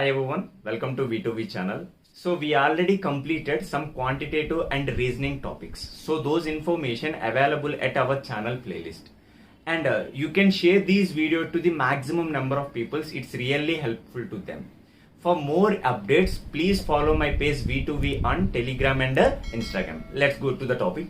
Hi everyone, welcome to V2V channel. So we already completed some quantitative and reasoning topics. So those information available at our channel playlist. And you can share these video to the maximum number of people. It's really helpful to them. For more updates, please follow my page V2V on Telegram and Instagram. Let's go to the topic.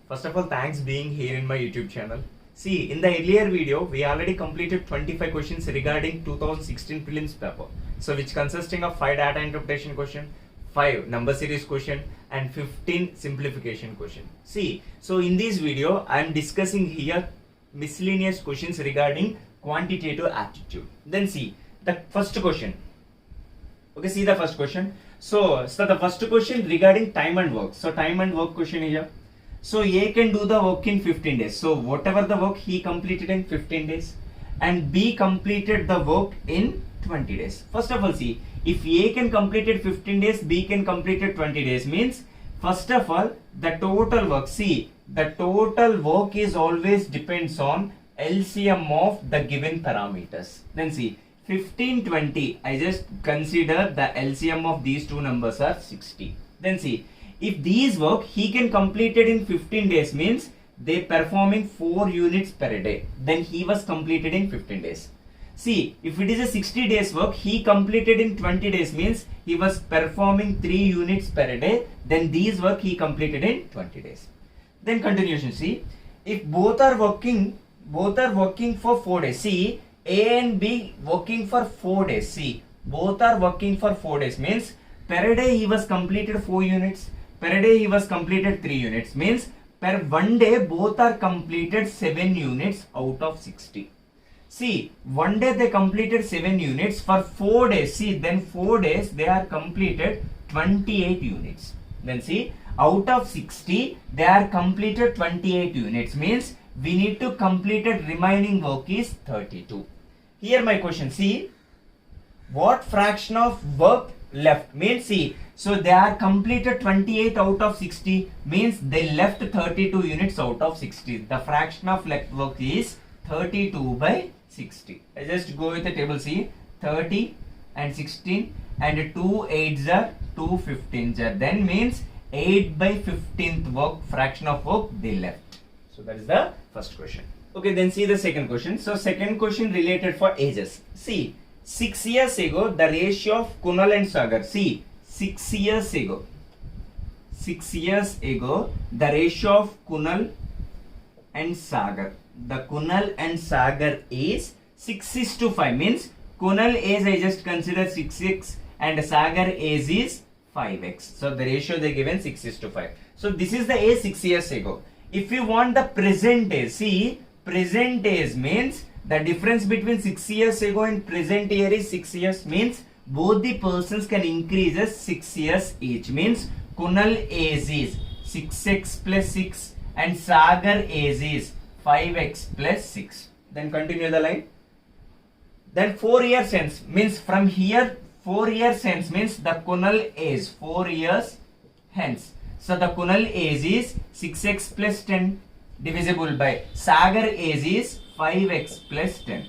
First of all, thanks being here in my YouTube channel. See, in the earlier video, we already completed 25 questions regarding 2016 prelims paper. So, which consisting of 5 data interpretation question, 5 number series question, and 15 simplification question. See, so in this video, I am discussing here miscellaneous questions regarding quantitative aptitude. Then see, the first question. Okay, see the first question. So the first question regarding time and work. So, time and work question here. So A can do the work in 15 days. So whatever the work he completed in 15 days and B completed the work in 20 days. First of all, see, if A can complete it 15 days, B can complete it 20 days means first of all the total work. See, the total work is always depends on LCM of the given parameters. Then see, 15, 20, I just consider the LCM of these two numbers are 60. Then see, if these work he can complete it in 15 days means they performing 4 units per day. Then he was completed in 15 days. See, if it is a 60 days work, he completed in 20 days means he was performing 3 units per day. Then these work he completed in 20 days. Then continuation. See, if both are working for 4 days. See, A and B working for 4 days. See, both are working for 4 days means per day he was completed 4 units. Per day he was completed 3 units means per 1 day both are completed 7 units out of 60. See, 1 day they completed 7 units for 4 days. See, then 4 days they are completed 28 units. Then see, out of 60 they are completed 28 units means we need to completed remaining work is 32. Here my question, see, what fraction of work left means see, so they are completed 28 out of 60 means they left 32 units out of 60. The fraction of left work is 32 by 60. I just go with the table. See, 30 and 16 and 2 8s are 2 15s are, then means 8 by 15th work fraction of work they left. So that is the first question. Okay, then see the second question. So second question related for ages. See, 6 years ago the ratio of Kunal and Sagar. See, 6 years ago the ratio of Kunal and Sagar. The Kunal and Sagar is 6:5 means Kunal age I just consider 6x and Sagar age is 5x. So the ratio they given 6:5. So this is the age 6 years ago. If you want the present age, see, present age means the difference between 6 years ago and present year is 6 years means both the persons can increase as 6 years each means Kunal age is 6x plus 6 and Sagar age is 5x plus 6. Then continue the line. Then 4 years hence means from here 4 years hence means the Kunal age 4 years hence. So the Kunal age is 6x plus 10 divisible by Sagar age is 5x plus 10.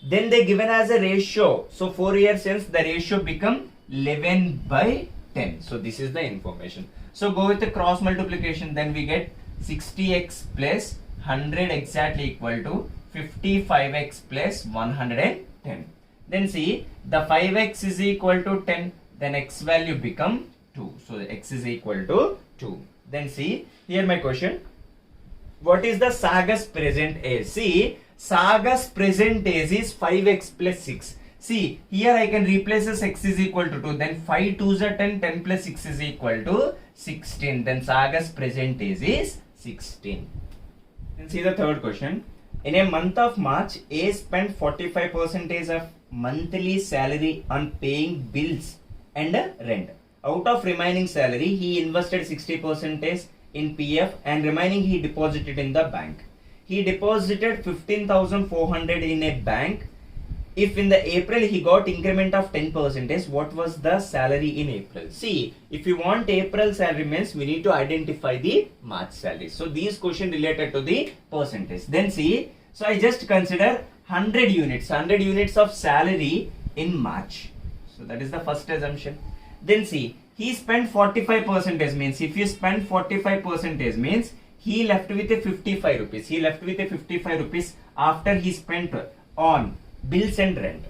Then they given as a ratio. So 4 years hence the ratio become 11 by 10. So this is the information. So go with the cross multiplication. Then we get 60x plus 100 exactly equal to 55x plus 110. Then see, the 5x is equal to 10. Then x value become 2. So x is equal to 2. Then see, here my question. What is the Sagar's present age? See, Sagar's present age is 5x plus 6. See, here I can replace as x is equal to 2. Then 5 2s are 10. 10 plus 6 is equal to 16. Then Sagar's present age is 16. Then see the third question. In a month of March, A spent 45% of monthly salary on paying bills and rent. Out of remaining salary, he invested 60% in PF and remaining he deposited in the bank. He deposited 15,400 in a bank. If in the April he got increment of 10%, what was the salary in April? See, if you want April salary means we need to identify the March salary. So these question related to the percentage. Then see, so I just consider 100 units of salary in March. So that is the first assumption. Then see, he spent 45% means if you spend 45% means he left with a 55 rupees. He left with a 55 rupees after he spent on bills and rent.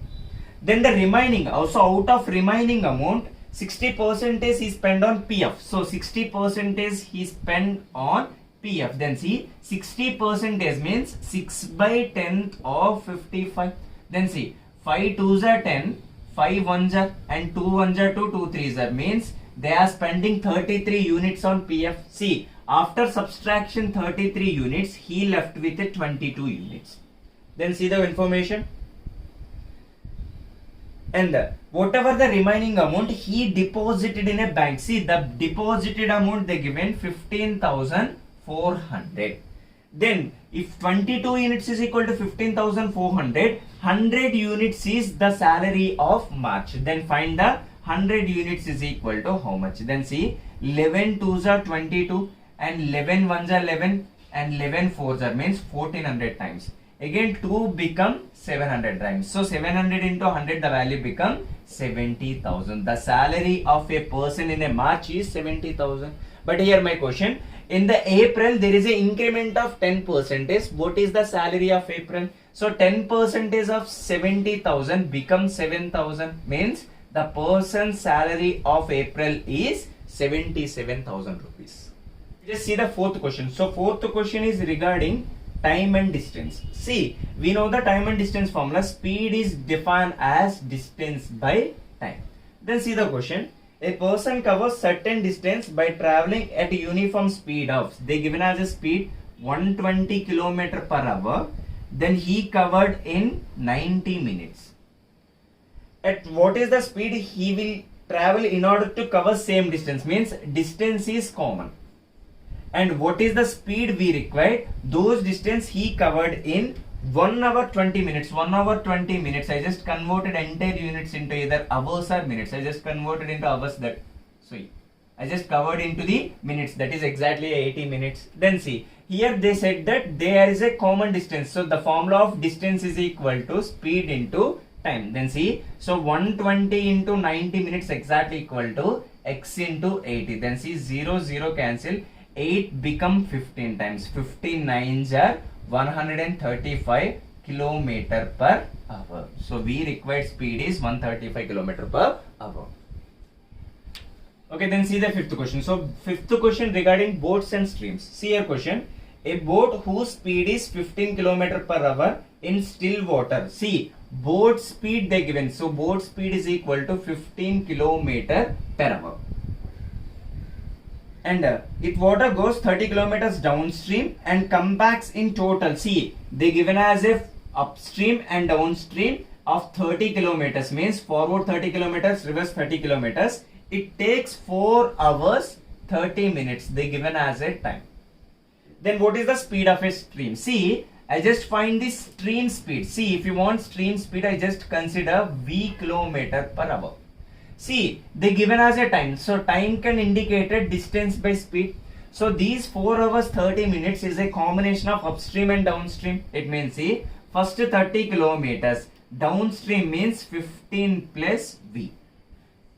Then the remaining, also out of remaining amount, 60% he spent on PF. So 60% he spent on PF. Then see, 60% means 6 by 10 of 55. Then see, 5 2s are 10, 5 1s are, and 2 1s are 2, 2 3s are, means they are spending 33 units on PF. See, after subtraction 33 units, he left with a 22 units. Then see the information. And whatever the remaining amount he deposited in a bank. See, the deposited amount they given 15,400. Then if 22 units is equal to 15,400, 100 units is the salary of March. Then find the 100 units is equal to how much? Then see, 11 2s are 22 and 11 1s are 11 and 11 4s are means 1400 times. Again 2 become 700 times. So 700 into 100, the value become 70,000. The salary of a person in a March is 70,000. But here my question, in the April there is an increment of 10%. What is the salary of April? So 10% of 70,000 becomes 7,000, means the person's salary of April is 77,000 rupees. Just see the fourth question. So fourth question is regarding time and distance. See, we know the time and distance formula. Speed is defined as distance by time. Then see the question. A person covers certain distance by traveling at a uniform speed of, they given as a speed 120 km per hour. Then he covered in 90 minutes. At what is the speed he will travel in order to cover same distance? Means distance is common. And what is the speed we required? Those distance he covered in 1 hour 20 minutes. 1 hour 20 minutes. I just converted entire units into either hours or minutes. I just converted into hours, that. So I just covered into the minutes. That is exactly 80 minutes. Then see, here they said that there is a common distance. So the formula of distance is equal to speed into time. Then see, so 120 into 90 minutes exactly equal to x into 80. Then see, 0 0 cancel. 8 become 15 times. 15 9s are 135 km per hour. So we required speed is 135 km per hour. Okay, then see the fifth question. So fifth question regarding boats and streams. See your question. A boat whose speed is 15 km per hour in still water. See, boat speed they given. So boat speed is equal to 15 km per hour. And if water goes 30 kilometers downstream and comes back in total, see, they given as if upstream and downstream of 30 kilometers, means forward 30 kilometers, reverse 30 kilometers. It takes 4 hours 30 minutes. They given as a time. Then what is the speed of a stream? See, I just find the stream speed. See, if you want stream speed, I just consider V km per hour. See, they given as a time. So time can indicate a distance by speed. So these 4 hours 30 minutes is a combination of upstream and downstream. It means, see, first 30 kilometers. Downstream means 15 plus V.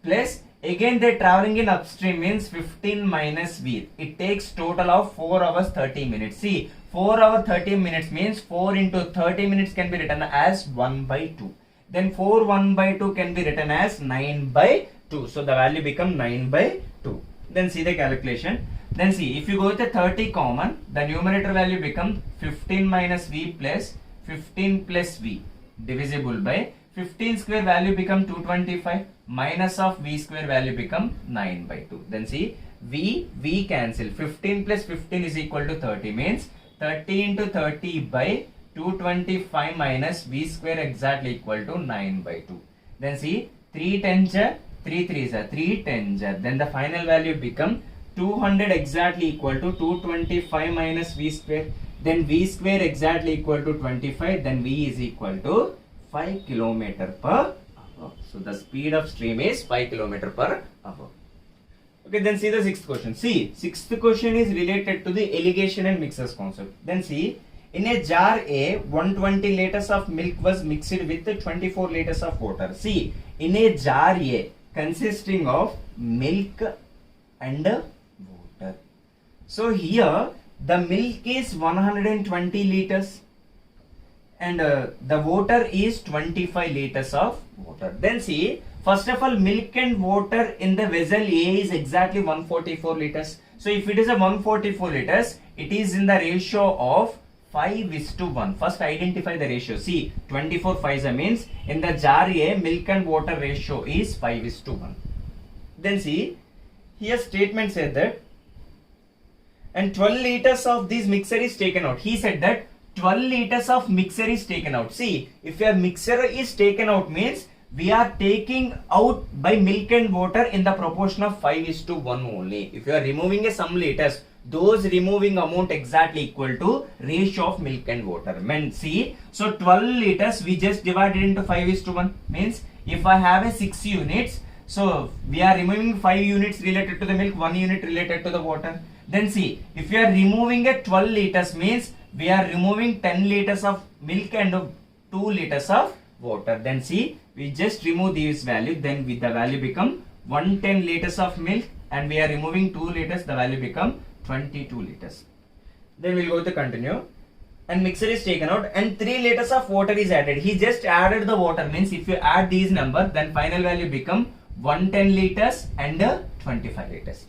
Plus again they traveling in upstream means 15 minus V. It takes total of 4 hours 30 minutes. See, 4 hours 30 minutes means 4 into 30 minutes can be written as 1 by 2. Then 4 1 by 2 can be written as 9 by 2. So the value become 9 by 2. Then see the calculation. Then see, if you go with a 30 common, the numerator value become 15 minus V plus 15 plus V divisible by 15 square value become 225 minus of V square value become 9 by 2. Then see, V cancel. 15 plus 15 is equal to 30, means 30 into 30 by 225 minus V square exactly equal to 9 by 2. Then see, 3 tens are 3 3s are 3 tens are. Then the final value become 200 exactly equal to 225 minus V square. Then V square exactly equal to 25. Then V is equal to 5 km per hour. So the speed of stream is 5 km per hour. Okay, then see the sixth question. See, sixth question is related to the irrigation and mixers concept. Then see, In a jar A, 120 liters of milk was mixed with 24 liters of water. See, in a jar A consisting of milk and water. So here the milk is 120 liters and the water is 25 liters of water. Then see, first of all, milk and water in the vessel A is exactly 144 liters. So if it is a 144 liters, it is in the ratio of 5:1. First identify the ratio. See, 24 5 means in the jar A, milk and water ratio is 5:1. Then see, here statement said that, and 12 liters of this mixture is taken out. He said that 12 liters of mixture is taken out. See, if your mixture is taken out means we are taking out by milk and water in the proportion of 5:1 only. If you are removing some liters, those removing amount exactly equal to ratio of milk and water. Means see, so 12 liters we just divided into 5:1 means if I have a 6 units, so we are removing 5 units related to the milk, 1 unit related to the water. Then see, if you are removing a 12 liters means we are removing 10 liters of milk and 2 liters of water. Then see, we just remove this value, then with the value become 110 liters of milk and we are removing 2 liters, the value become 22 liters. Then we'll go to continue, and mixture is taken out and 3 liters of water is added. He just added the water means if you add these number, then final value become 110 liters and 25 liters.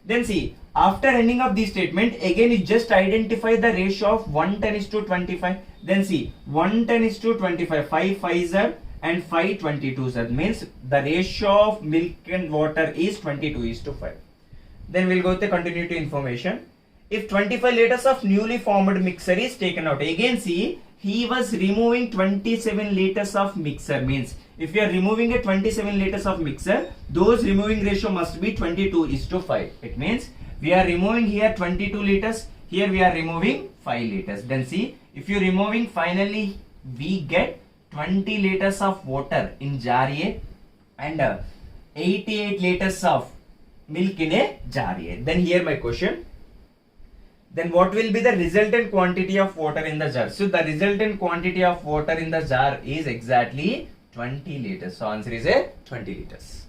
Then see, after ending of this statement, again you just identify the ratio of 110:25. Then see, 110:25, 5 5s are and 5 22s are, means the ratio of milk and water is 22:5. Then we'll go to continuity information. If 25 liters of newly formed mixture is taken out, again see, he was removing 27 liters of mixture means if you are removing a 27 liters of mixture, those removing ratio must be 22:5. It means we are removing here 22 liters, here we are removing 5 liters. Then see, if you are removing, finally we get 20 liters of water in jar A and 88 liters of milk in a jar A. Then here my question, then what will be the resultant quantity of water in the jar? So the resultant quantity of water in the jar is exactly 20 liters. So answer is a 20 liters.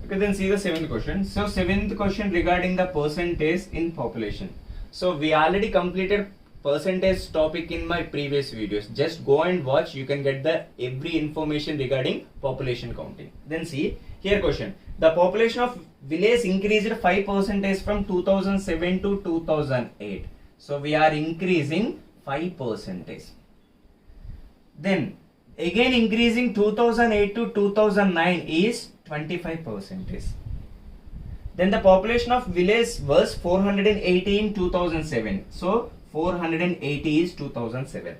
Okay, then see the 7th question. So 7th question regarding the percentage in population. So we already completed percentage topic in my previous videos. Just go and watch, you can get the every information regarding population counting. Then see, here question. The population of village increased 5% from 2007 to 2008. So we are increasing 5%. Then again increasing 2008 to 2009 is 25%. Then the population of village was 480 in 2007. So 480 is 2007.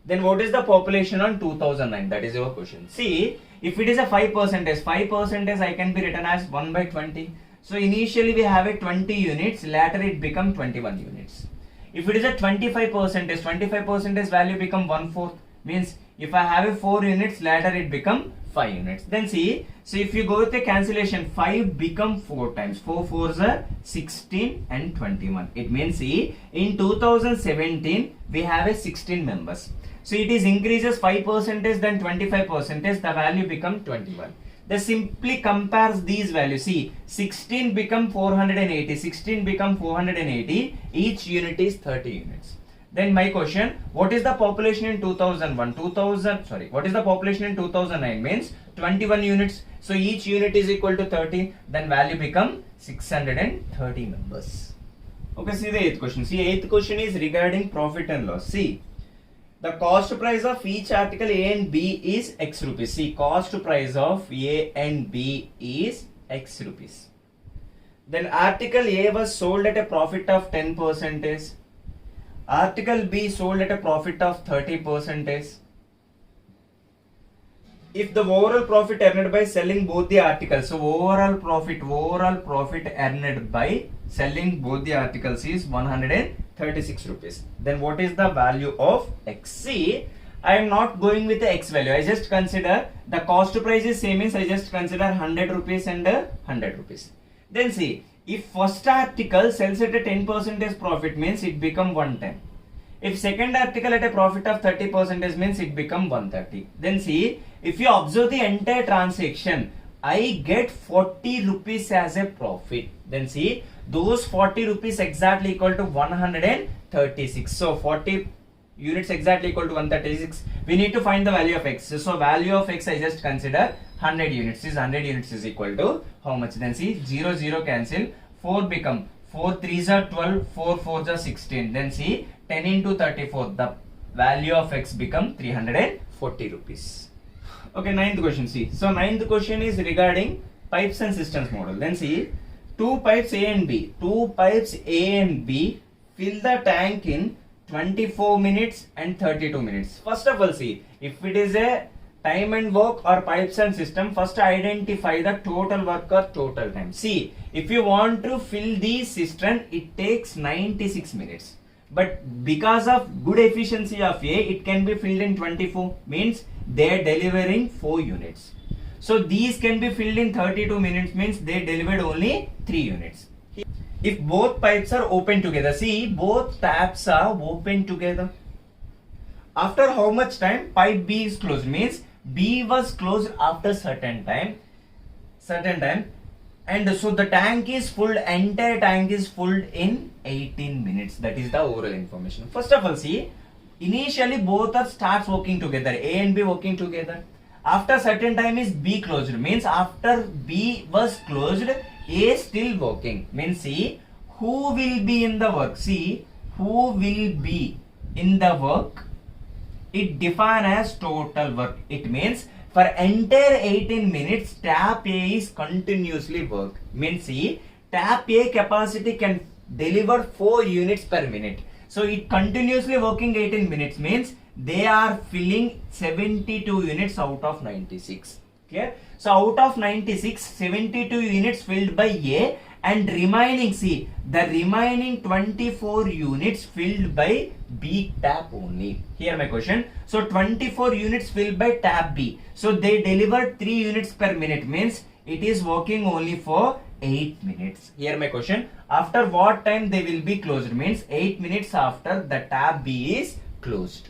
Then what is the population on 2009? That is your question. See, if it is a 5%, 5% I can be written as 1/20. So initially we have a 20 units, later it become 21 units. If it is a 25%, 25% value become 1/4. Means if I have a 4 units, later it become 5 units. Then see, so if you go with the cancellation, 5 become 4 times. 4 4s are 16 and 21. It means see, in 2017 we have a 16 members. So it is increases 5% then 25%, the value become 21. They simply compares these values. See, 16 become 480, 16 become 480, each unit is 30 units. Then my question, what is the population in 2001? What is the population in 2009? Means 21 units. So each unit is equal to 30, then value become 630 members. Okay, see the 8th question. See, 8th question is regarding profit and loss. See, the cost price of each article A and B is X rupees. See, cost price of A and B is X rupees. Then article A was sold at a profit of 10%. Article B sold at a profit of 30%. If the overall profit earned by selling both the articles, so overall profit earned by selling both the articles is 136 rupees. Then what is the value of X? See, I am not going with the X value. I just consider the cost price is same, means I just consider 100 rupees and 100 rupees. Then see, if first article sells at a 10% profit, means it become 110. If second article at a profit of 30% means it become 130. Then see, if you observe the entire transaction, I get 40 rupees as a profit. Then see, those 40 rupees exactly equal to 136. So 40 units exactly equal to 136. We need to find the value of x. So value of x I just consider 100 units. Is 100 units is equal to how much? Then see, 0 0 cancel, 4 become 4 3s are 12, 4 4s are 16. Then see, 10 into 34, the value of x become 340 rupees. Okay, ninth question. See, so ninth question is regarding pipes and systems model. Then see, two pipes A and B. Two pipes A and B fill the tank in 24 minutes and 32 minutes. First of all, see, if it is a time and work or pipes and system, first identify the total work or total time. See, if you want to fill the cistern, it takes 96 minutes. But because of good efficiency of A, it can be filled in 24, means they are delivering 4 units. So these can be filled in 32 minutes, means they delivered only 3 units. If both pipes are open together, see, both taps are open together. After how much time pipe B is closed? Means B was closed after certain time, and so the tank is full, entire tank is full in 18 minutes. That is the overall information. First of all, see, initially both are starts working together, A and B working together. After certain time is B closed, means after B was closed, A still working, means see, who will be in the work? See, who will be in the work? It define as total work. It means for entire 18 minutes, tap A is continuously work. Means see, tap A capacity can deliver 4 units per minute. So it continuously working 18 minutes, means they are filling 72 units out of 96. Clear? So out of 96, 72 units filled by A, and remaining, see, the remaining 24 units filled by B tap only. Here my question. So 24 units filled by tap B. So they delivered 3 units per minute, means it is working only for 8 minutes. Here my question. After what time they will be closed? Means 8 minutes after the tap B is closed.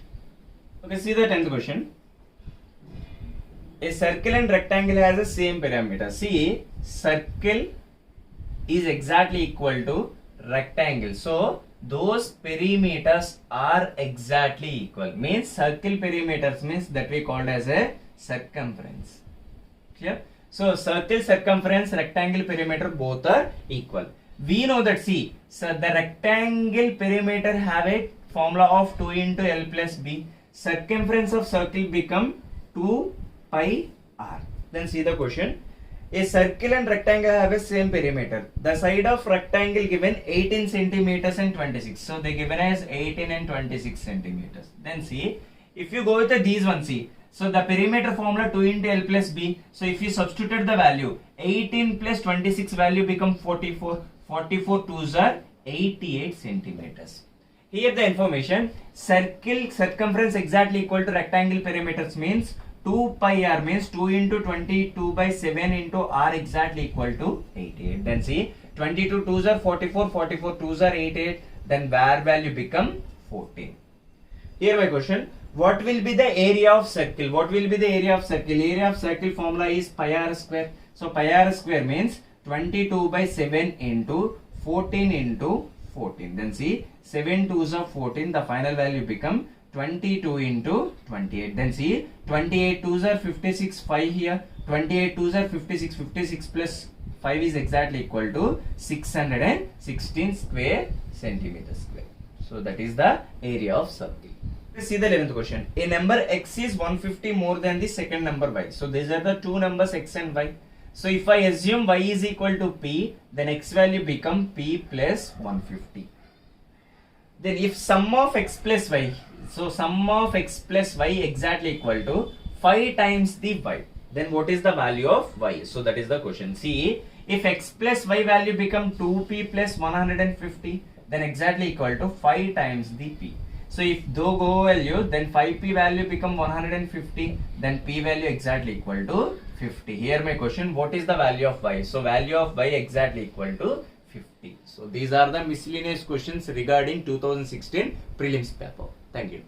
Okay, see the 10th question. A circle and rectangle has the same perimeter. See, circle is exactly equal to rectangle. So those perimeters are exactly equal. Means circle perimeters means that we called as a circumference. Clear? So circle circumference, rectangle perimeter both are equal. We know that, see, so the rectangle perimeter have a formula of 2 into L plus B. Circumference of circle become 2 pi r. Then see the question. A circle and rectangle have a same perimeter. The side of rectangle given 18 centimeters and 26. So they given as 18 and 26 centimeters. Then see, if you go with these one, see, so the perimeter formula 2 into L plus B. So if you substitute the value, 18 plus 26 value become 44. 44 twos are 88 centimeters. Here the information, circle circumference exactly equal to rectangle perimeters means 2 pi r, means 2 into 22 by 7 into r exactly equal to 88. Then see, 22 twos are 44, 44 twos are 88, then var value become 14. Here my question, what will be the area of circle? What will be the area of circle? Area of circle formula is pi r square. So pi r square means 22 by 7 into 14 into 14. Then see, 7 twos are 14, the final value become 22 into 28. Then see, 28 twos are 56, 5 here, 28 twos are 56, 56 plus 5 is exactly equal to 616 square centimeters square. So that is the area of circle. Let's see the 11th question. A number x is 150 more than the second number y. So these are the two numbers x and y. So if I assume y is equal to p, then x value become p plus 150. Then if sum of x plus y, so sum of x plus y exactly equal to 5 times the y, then what is the value of y? So that is the question. See, if x plus y value become 2p plus 150, then exactly equal to 5 times the p. So if though go value, then 5p value become 150, then p value exactly equal to 50. Here my question, what is the value of y? So value of y exactly equal to 50. 50. So these are the miscellaneous questions regarding 2016 prelims paper. Thank you.